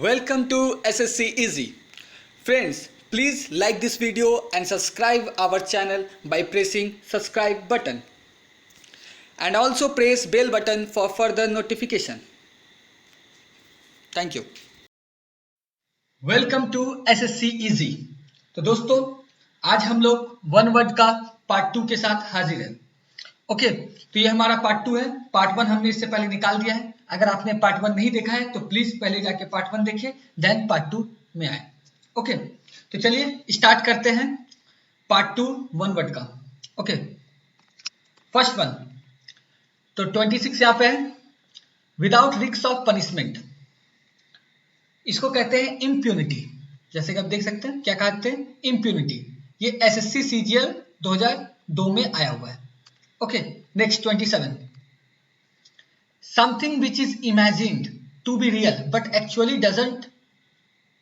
Welcome to SSC Easy. Friends, please like this video and subscribe our channel by pressing subscribe button. And also press bell button for further notification. Thank you. Welcome to SSC easy. तो दोस्तों आज हम लोग one word का part 2 के साथ हाजिर हैं। ओके, तो ये हमारा पार्ट 2 है। पार्ट 1 हमने इससे पहले निकाल दिया है। अगर आपने पार्ट 1 नहीं देखा है तो प्लीज पहले जाके पार्ट 1 देखिए, देन पार्ट 2 में आए। ओके, तो चलिए स्टार्ट करते हैं पार्ट 2 वन वर्ड का। ओके, फर्स्ट वन तो 26 यहाँ पे है, विदाउट रिस्क ऑफ पनिशमेंट। इसको कहते हैं इम्प्यूनिटी। जैसे कि आप देख सकते हैं क्या कहते हैं, इम्प्यूनिटी। ये एसएससी सीजीएल 2002 में आया हुआ है। Okay, next 27, something which is imagined to be real but actually doesn't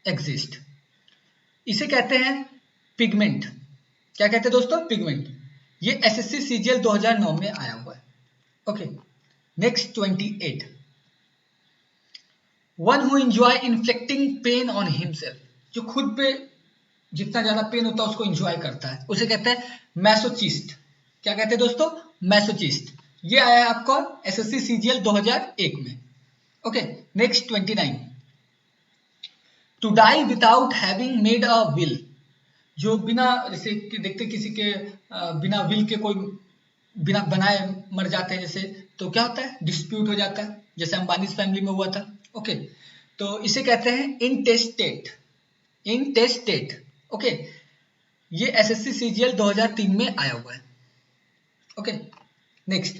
exist. इसे कहते हैं पिगमेंट। क्या कहते हैं दोस्तों, पिगमेंट। ये एसएससी सीजीएल 2009 में आया हुआ है। Okay, next 28, one who enjoy inflicting pain on himself. जो खुद पे जितना ज्यादा पेन होता है उसको एंजॉय करता है, उसे कहते हैं मैसोचिस्ट। क्या कहते हैं दोस्तों, मैसोचिस्ट। ये आया है आपका एसएससी सीजीएल 2001 में। Okay, next 29, to die without having made a will. जो बिना, जैसे कि देखते किसी के बिना विल के कोई बिना बनाए मर जाते हैं, जैसे तो क्या होता है, डिस्प्यूट हो जाता है, जैसे अंबानी फैमिली में हुआ था। ओके, तो इसे कहते हैं इंटेस्टेट। इंटेस्टेट। ओके, ये एसएससी सीजीएल 2003 में आया हुआ है। Okay, next,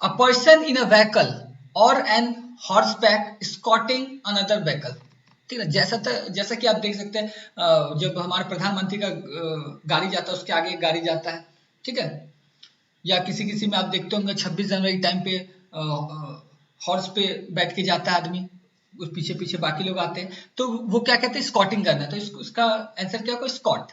a person in a vehicle और an horseback scouting another vehicle. ठीक है, जैसा कि आप देख सकते हैं जब हमारे प्रधानमंत्री का गाड़ी जाता है उसके आगे एक गाड़ी जाता है। ठीक है, या किसी किसी में आप देखते होंगे 26 जनवरी टाइम पे हॉर्स पे बैठ के जाता है आदमी, उस पीछे पीछे बाकी लोग आते हैं, तो वो क्या कहते हैं, स्कॉटिंग करना। तो इसका आंसर क्या होगा, स्कॉट।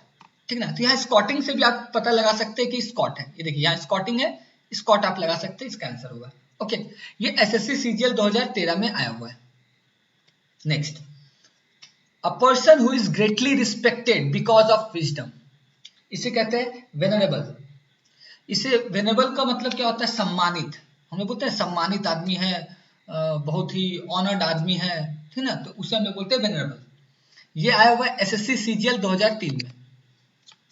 ठीक ना, तो यहाँ स्कॉटिंग से भी आप पता लगा सकते हैं कि स्कॉट है। ये देखिए यहाँ स्कॉटिंग है, स्कॉट आप लगा सकते हैं, इसका आंसर होगा। ओके, ये एसएससी सीजीएल 2013 में आया हुआ है। Next, a person who is greatly respected because of wisdom. इसे कहते हैं वेनरेबल। इसे वेनेबल का मतलब क्या होता है, सम्मानित। हम लोग बोलते हैं सम्मानित आदमी है, बहुत ही ऑनर्ड आदमी है, ठीक ना, तो उसे हम लोग बोलते हैं वेनरेबल। ये आया हुआ है एसएससी सीजीएल 2003 में।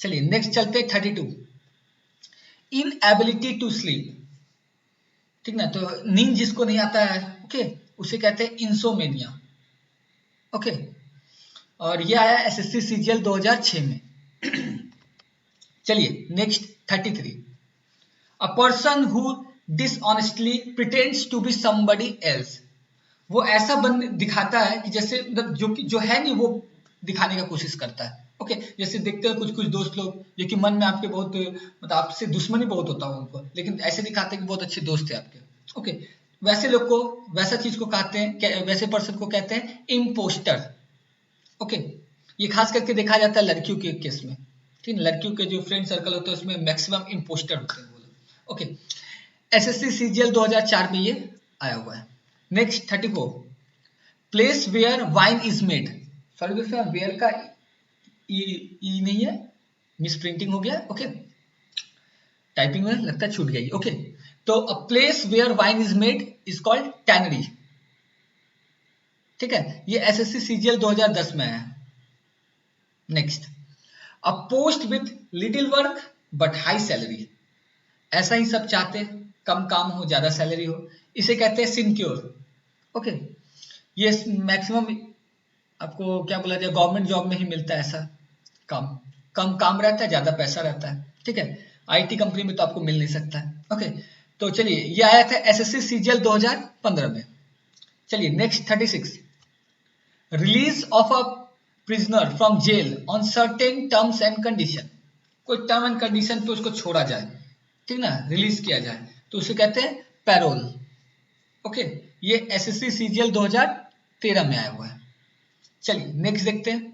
चलिए नेक्स्ट चलते हैं 32, इनएबिलिटी टू स्लीप। ठीक ना, तो नींद जिसको नहीं आता है, ओके, उसे कहते हैं इंसोमेनिया। ओके, और ये आया एसएससी सीजीएल 2006 में। चलिए next 33, a person who dishonestly pretends to be somebody else। वो ऐसा दिखाता है कि जैसे मतलब जो है नहीं वो दिखाने का कोशिश करता है। ओके, जैसे देखते हैं कुछ कुछ दोस्त लोग जो कि मन में आपके बहुत मतलब आपसे दुश्मनी बहुत होता है उनको, लेकिन ऐसे दिखाते हैं कि बहुत अच्छे दोस्त है आपके। ओके, वैसे लोग को, वैसा चीज को कहते हैं, वैसे पर्सन को कहते हैं इम्पोस्टर। ओके, ये खास करके देखा जाता है लड़कियों के केस में। ठीक है, लड़कियों के जो फ्रेंड सर्कल होते हैं उसमें मैक्सिमम इम्पोस्टर होते हैं वो लोग। ओके, एसएससी सीजीएल 2004 में ये आया हुआ है। Next 34, place where wine is made. Sorry दोस्तों, वेयर का ई नहीं है, मिस प्रिंटिंग हो गया। ओके, टाइपिंग में लगता है छूट गई। ओके, तो a place where wine is made is called tannery. ठीक है, ये एसएससी सीजीएल 2010 में है। Next, a post with little work but high salary. ऐसा ही सब चाहते हैं, कम काम हो ज्यादा सैलरी हो, इसे कहते हैं सिंक्योर। ओके, ये मैक्सिमम आपको क्या बोला जाए, गवर्नमेंट जॉब में ही मिलता है ऐसा काम। कम काम रहता है, ज्यादा पैसा रहता है। ठीक है, आईटी कंपनी में तो आपको मिल नहीं सकता है। ओके, तो चलिए ये आया था एसएससी सीजीएल 2015 में। चलिए next 36, release of a prisoner from jail on certain terms and condition. कोई टर्म एंड कंडीशन पे उसको छोड़ा जाए, ठीक ना, रिलीज किया जाए, तो उसे कहते हैं पैरोल। ओके, ये एसएससी सीजीएल 2013 में आया हुआ है। चलिए नेक्स्ट देखते हैं,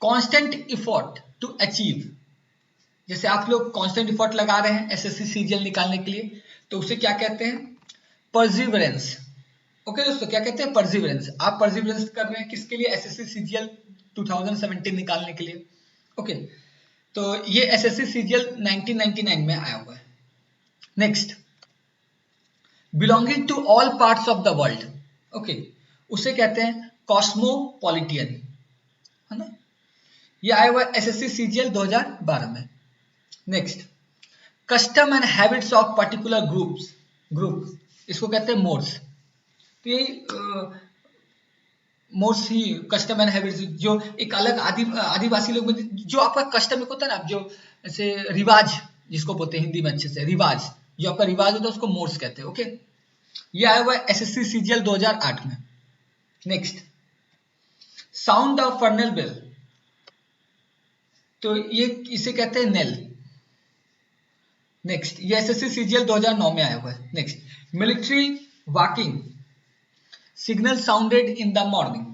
कांस्टेंट एफर्ट टू अचीव। जैसे आप लोग कांस्टेंट एफर्ट लगा रहे हैं एसएससी सीजीएल निकालने के लिए, तो उसे क्या कहते हैं, परसिवरेंस। ओके दोस्तों, क्या कहते हैं, परसिवरेंस। आप परसिवरेंस कर रहे हैं किसके लिए, एसएससी सीजीएल 2017 निकालने के लिए। ओके, तो ये एसएससी सीजीएल 1999 में आया हुआ है। Next, belonging to all parts of the world. Okay, उसे कहते हैं कॉस्मोपॉलिटियन, है ना। ये आया हुआ एसएससी सीजीएल 2012 में। Next, custom and habits of particular group, इसको कहते हैं मोड्स। तो ये modes he custom and habits, जो एक अलग आदिवासी लोग में जो आपका कस्टम एक होता है ना, जो ऐसे रिवाज जिसको बोलते हैं हिंदी में अच्छे से, रिवाज, जो आपका रिवाज होता है उसको मोड्स कहते हैं। ओके, ये आया हुआ है एसएससी सीजीएल 2008 में। नेक्स्ट, साउंड ऑफ फर्नल बेल, तो ये इसे कहते हैं नेल। नेक्स्ट, ये एसएससी सीजीएल 2009 में आया हुआ है। Next, military walking signal sounded in the morning,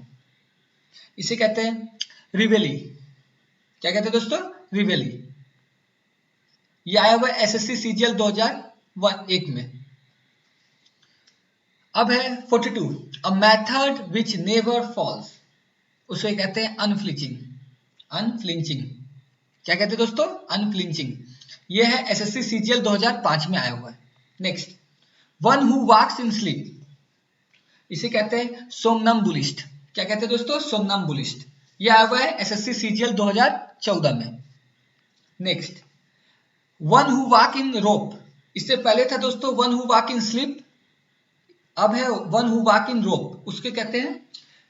इसे कहते हैं रिवेली। क्या कहते हैं दोस्तों, रिवेली। ये आया हुआ है एसएससी सीजीएल 2001 में। अब है 42, a method which never falls, उसे कहते हैं अनफ्लिचिंग। क्या कहते हैं दोस्तों, अनफ्लिंचिंग। ये है एसएससी सीजीएल 2005 में आया हुआ है। Next, one who walks in sleep, इसे कहते हैं सोमनम्बुलिस्ट। क्या कहते हैं दोस्तों, सोमनम्बुलिस्ट। ये आया हुआ है एसएससी सीजीएल 2014 में। Next, one who walk in rope, इससे पहले था दोस्तों one who walk in sleep, अब है one who walk in rope, उसके कहते हैं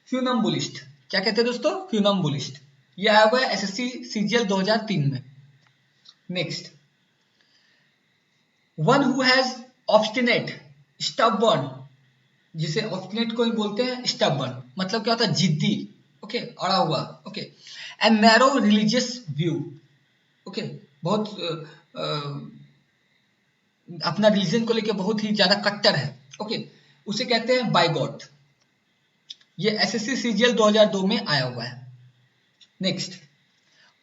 फ्यूनम्बुलिस्ट। क्या कहते हैं दोस्तों, फ्यूनम्बुलिस्ट। ये आया हुआ है एसएससी सीजीएल 2003 में। Next, one who has obstinate stubborn, जिसे ऑब्स्टिनेट को ही बोलते हैं स्टबबर्न, मतलब क्या होता है, जिद्दी। ओके, अड़ा हुआ। Okay, and narrow religious view. Okay, बहुत अपना रिलीजन को लेकर बहुत ही ज्यादा कट्टर है। ओके, उसे कहते हैं बाइगॉट। ये एसएससी सीजीएल 2002 में आया हुआ है। Next,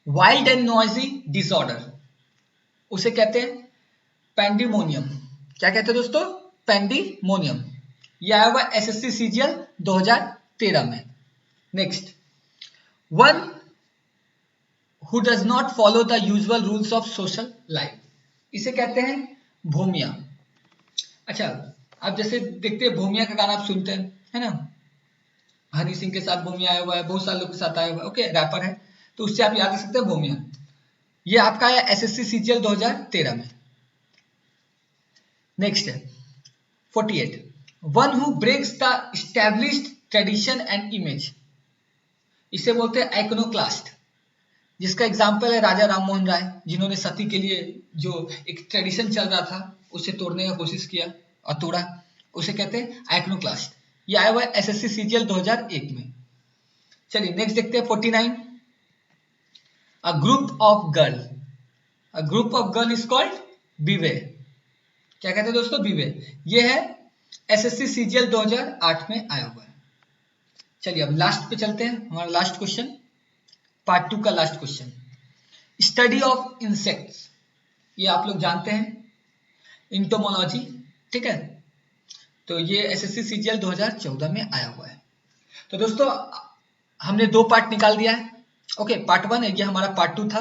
wild and noisy disorder, उसे कहते हैं पैंडीमोनियम। क्या कहते हैं दोस्तों, पैंडीमोनियम। ये आया हुआ एसएससी सीजीएल 2013 में। Next, one who does not follow the usual rules of social life, इसे कहते हैं भूमिया। अच्छा, आप जैसे देखते हैं भूमिया का गाना आप सुनते हैं, है ना, हनी सिंह के साथ भूमिया आया हुआ है, बहुत सारे लोग के साथ आया हुआ है। ओके, रैपर है, तो उससे आप याद रख सकते हैं भूमिया। ये आपका है एसएससी सीजीएल 2013 में। नेक्स्ट है 48, one who breaks the established tradition and image, इसे बोलते हैं आइकोनोक्लास्ट, जिसका एग्जाम्पल है राजा राम मोहन राय, जिन्होंने सती के लिए जो एक ट्रेडिशन चल रहा था उसे तोड़ने का कोशिश किया और तोड़ा, उसे कहते हैं आइकोनोक्लास्ट। ये आया हुआ है एसएससी सीजीएल 2001 में। चलिए नेक्स्ट देखते हैं 49, a group of girl is called bevy. क्या कहते हैं दोस्तों, बीवे। ये है एसएससी सीजीएल 2008 में आया हुआ है। चलिए अब लास्ट पे चलते हैं, हमारा लास्ट क्वेश्चन, पार्ट 2 का last question, study of insects. ये आप लोग जानते हैं, इंटोमोलॉजी, ठीक है। तो ये एसएससी सीजीएल 2014 में आया हुआ है। तो दोस्तों हमने 2 पार्ट निकाल दिया है। ओके, पार्ट 1 है, ये हमारा पार्ट 2 था।